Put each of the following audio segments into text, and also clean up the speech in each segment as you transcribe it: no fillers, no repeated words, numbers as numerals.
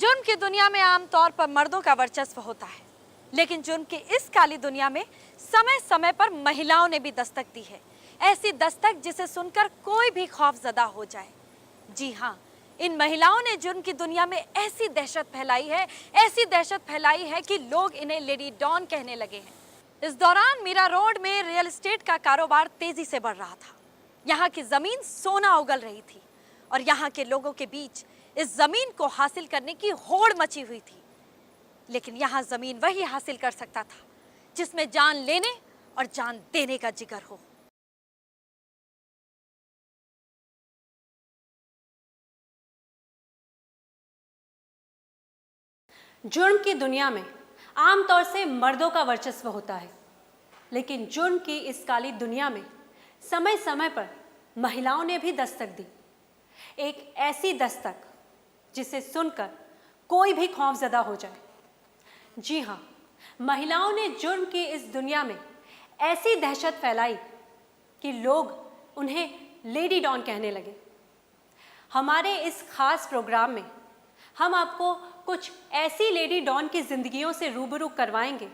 जुर्म की दुनिया में आमतौर पर मर्दों का वर्चस्व होता है, लेकिन जुर्म की इस काली दुनिया में समय समय पर महिलाओं ने भी दस्तक दी है। ऐसी दस्तक जिसे सुनकर कोई भी खौफजदा हो जाए। जी हाँ, इन महिलाओं ने जुर्म की दुनिया में ऐसी दहशत फैलाई है कि लोग इन्हें लेडी डॉन कहने लगे हैं। इस दौरान मीरा रोड में रियल एस्टेट का कारोबार तेजी से बढ़ रहा था। यहाँ की जमीन सोना उगल रही थी और यहाँ के लोगों के बीच इस जमीन को हासिल करने की होड़ मची हुई थी। लेकिन यहाँ जमीन वही हासिल कर सकता था जिसमें जान लेने और जान देने का जिगर हो। जुर्म की दुनिया में आमतौर से मर्दों का वर्चस्व होता है, लेकिन जुर्म की इस काली दुनिया में समय समय पर महिलाओं ने भी दस्तक दी। एक ऐसी दस्तक जिसे सुनकर कोई भी खौफजदा हो जाए। जी हाँ, महिलाओं ने जुर्म की इस दुनिया में ऐसी दहशत फैलाई कि लोग उन्हें लेडी डॉन कहने लगे। हमारे इस खास प्रोग्राम में हम आपको कुछ ऐसी लेडी डॉन की जिंदगियों से रूबरू करवाएंगे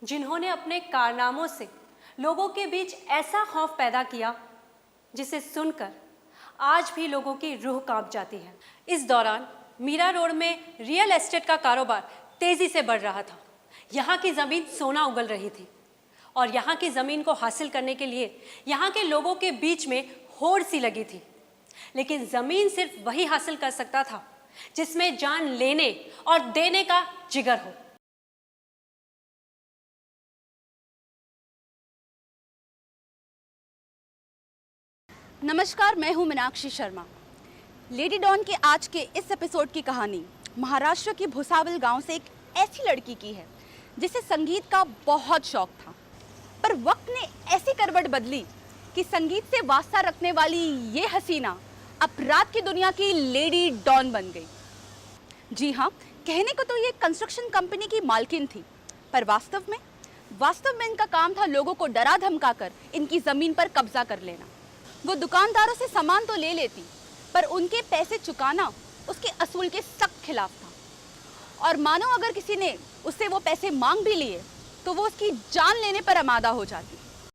जिन्होंने अपने कारनामों से लोगों के बीच ऐसा खौफ पैदा किया जिसे सुनकर आज भी लोगों की रूह कांप जाती है। इस दौरान मीरा रोड में रियल एस्टेट का कारोबार तेजी से बढ़ रहा था। यहाँ की ज़मीन सोना उगल रही थी और यहाँ की ज़मीन को हासिल करने के लिए यहाँ के लोगों के बीच में होड़ सी लगी थी। लेकिन ज़मीन सिर्फ वही हासिल कर सकता था जिसमें जान लेने और देने का जिगर हो। नमस्कार, मैं हूं मीनाक्षी शर्मा। लेडी डॉन के आज के इस एपिसोड की कहानी महाराष्ट्र के भुसावल गांव से एक ऐसी लड़की की है जिसे संगीत का बहुत शौक था, पर वक्त ने ऐसी करवट बदली कि संगीत से वास्ता रखने वाली ये हसीना अपराध की दुनिया की लेडी डॉन बन गई। जी हाँ, कहने को तो ये कंस्ट्रक्शन कंपनी की मालकिन थी, पर वास्तव में इनका काम था लोगों को डरा धमका कर इनकी ज़मीन पर कब्जा कर लेना। वो दुकानदारों से सामान तो ले लेती, पर उनके पैसे चुकाना उसके असूल के सख्त खिलाफ था। और मानो अगर किसी ने उससे वो पैसे मांग भी लिए तो वो उसकी जान लेने पर आमादा हो जाती।